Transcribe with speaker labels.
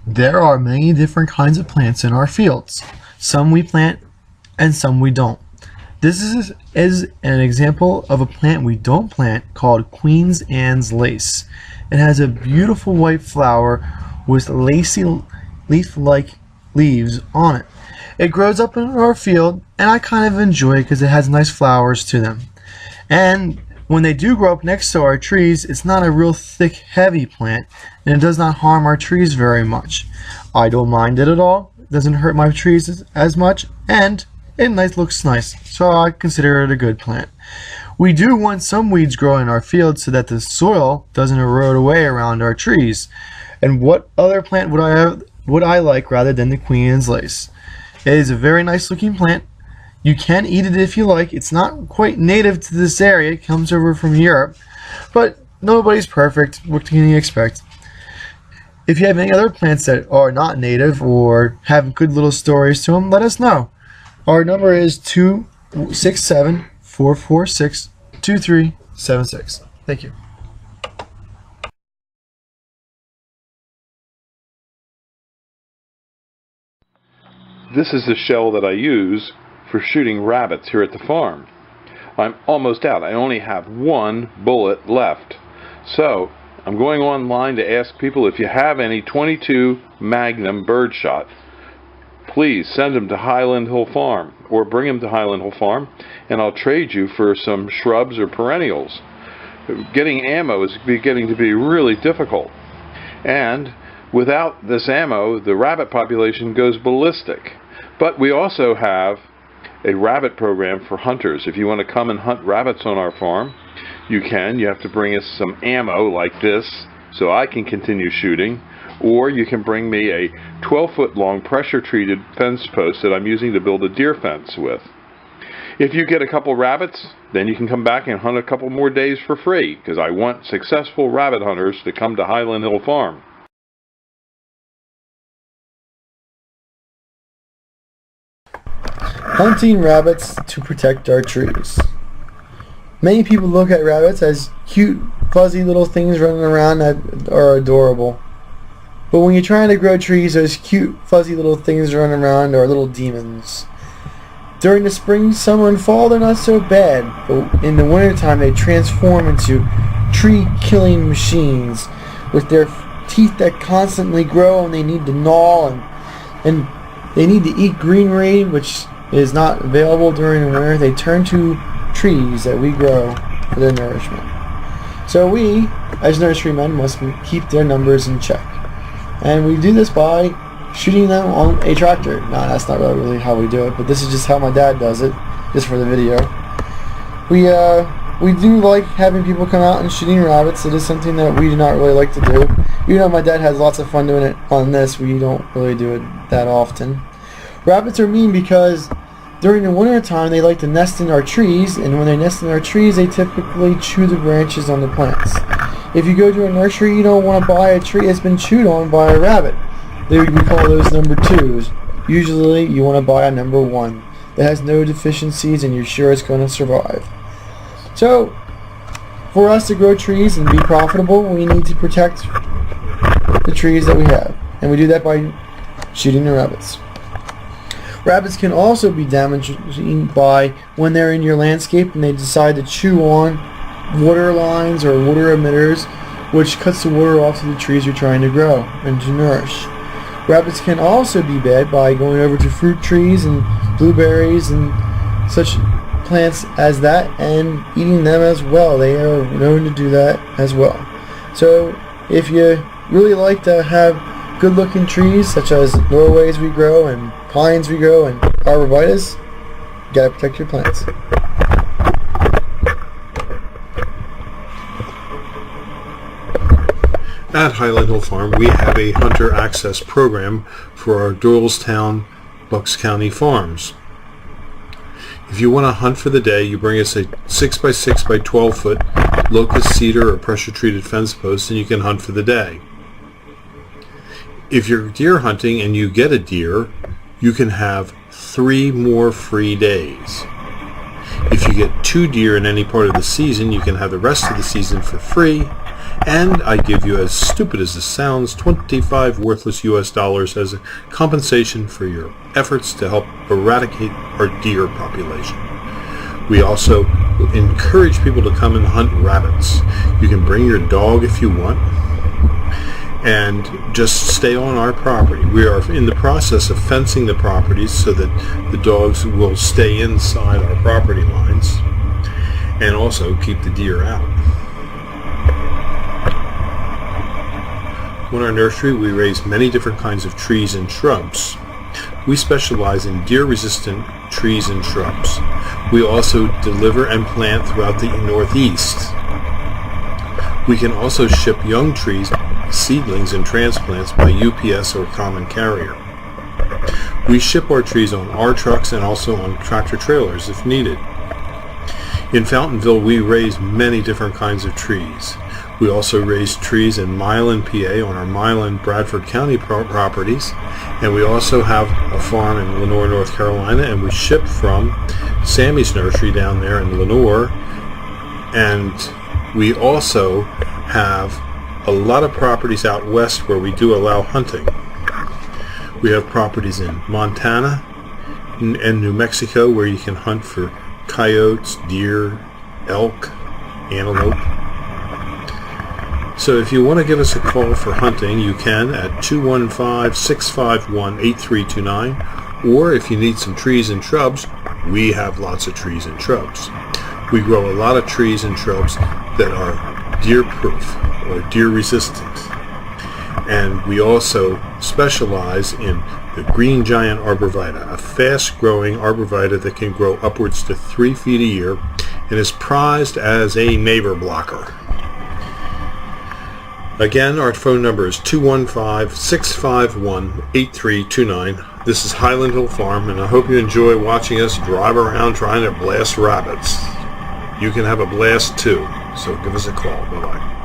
Speaker 1: There are many different kinds of plants in our fields. Some we plant and some we don't. This is an example of a plant we don't plant called Queen Anne's lace. It has a beautiful white flower with lacy leaf-like leaves on it. It grows up in our field and I kind of enjoy it because it has nice flowers to them. And when they do grow up next to our trees, it's not a real thick, heavy plant, and it does not harm our trees very much. I don't mind it at all. It doesn't hurt my trees as much, and it looks nice, so I consider it a good plant. We do want some weeds growing in our field so that the soil doesn't erode away around our trees. And what other plant would I like rather than the Queen Anne's lace? It is a very nice looking plant. You can eat it if you like. It's not quite native to this area. It comes over from Europe. But nobody's perfect. What can you expect? If you have any other plants that are not native or have good little stories to them, let us know. Our number is 267-446-2376. Thank you.
Speaker 2: This is the shell that I use for shooting rabbits here at the farm. I'm almost out. I only have one bullet left. So I'm going online to ask people if you have any .22 Magnum birdshot. Please send them to Highland Hill Farm or bring them to Highland Hill Farm and I'll trade you for some shrubs or perennials. Getting ammo is getting to be really difficult. And without this ammo, the rabbit population goes ballistic. But we also have a rabbit program for hunters. If you want to come and hunt rabbits on our farm, you can. You have to bring us some ammo like this so I can continue shooting. Or you can bring me a 12-foot long pressure-treated fence post that I'm using to build a deer fence with. If you get a couple rabbits, then you can come back and hunt a couple more days for free, because I want successful rabbit hunters to come to Highland Hill Farm.
Speaker 1: Hunting rabbits to protect our trees. Many people look at rabbits as cute, fuzzy little things running around that are adorable. But when you're trying to grow trees, those cute, fuzzy little things running around are little demons. During the spring, summer, and fall, they're not so bad. But in the wintertime, they transform into tree-killing machines with their teeth that constantly grow, and they need to gnaw, and they need to eat greenery, which is not available during the winter. They turn to trees that we grow for their nourishment. So we, as nurserymen, must keep their numbers in check. And we do this by shooting them on a tractor. No, that's not really how we do it, but this is just how my dad does it, just for the video. We do like having people come out and shooting rabbits. It is something that we do not really like to do. Even though my dad has lots of fun doing it on this, we don't really do it that often. Rabbits are mean because during the winter time they like to nest in our trees, and when they nest in our trees they typically chew the branches on the plants. If you go to a nursery, you don't want to buy a tree that's been chewed on by a rabbit. We call those number 2s. Usually you want to buy a number 1 that has no deficiencies and you're sure it's going to survive. So for us to grow trees and be profitable, we need to protect the trees that we have, and we do that by shooting the rabbits. Rabbits can also be damaging by when they're in your landscape and they decide to chew on water lines or water emitters, which cuts the water off to the trees you're trying to grow and to nourish. Rabbits can also be bad by going over to fruit trees and blueberries and such plants as that and eating them as well. They are known to do that as well. So if you really like to have good looking trees such as Norways we grow and pines we grow and arborvitae, you gotta protect your plants.
Speaker 3: At Highland Hill Farm, we have a hunter access program for our Doylestown, Bucks County farms. If you want to hunt for the day, you bring us a 6x6 by 12 foot locust cedar or pressure treated fence post and you can hunt for the day. If you're deer hunting and you get a deer, you can have 3 more free days. If you get 2 deer in any part of the season, you can have the rest of the season for free. And I give you, as stupid as this sounds, 25 worthless US dollars as a compensation for your efforts to help eradicate our deer population. We also encourage people to come and hunt rabbits. You can bring your dog if you want, and just stay on our property. We are in the process of fencing the properties so that the dogs will stay inside our property lines and also keep the deer out. In our nursery, we raise many different kinds of trees and shrubs. We specialize in deer-resistant trees and shrubs. We also deliver and plant throughout the Northeast. We can also ship young trees, seedlings, and transplants by UPS or common carrier. We ship our trees on our trucks and also on tractor trailers if needed. In Fountainville, we raise many different kinds of trees. We also raise trees in Milan, PA on our Milan, Bradford County properties, and we also have a farm in Lenoir, North Carolina, and we ship from Sammy's Nursery down there in Lenoir, and we also have a lot of properties out west where we do allow hunting. We have properties in Montana and New Mexico where you can hunt for coyotes, deer, elk, antelope. So if you want to give us a call for hunting, you can at 215-651-8329, or if you need some trees and shrubs, we have lots of trees and shrubs. We grow a lot of trees and shrubs that are deer-proof or deer-resistant. And we also specialize in the green giant arborvitae, a fast-growing arborvitae that can grow upwards to 3 feet a year and is prized as a neighbor blocker. Again, our phone number is 215-651-8329. This is Highland Hill Farm, and I hope you enjoy watching us drive around trying to blast rabbits. You can have a blast too, so give us a call. Bye-bye.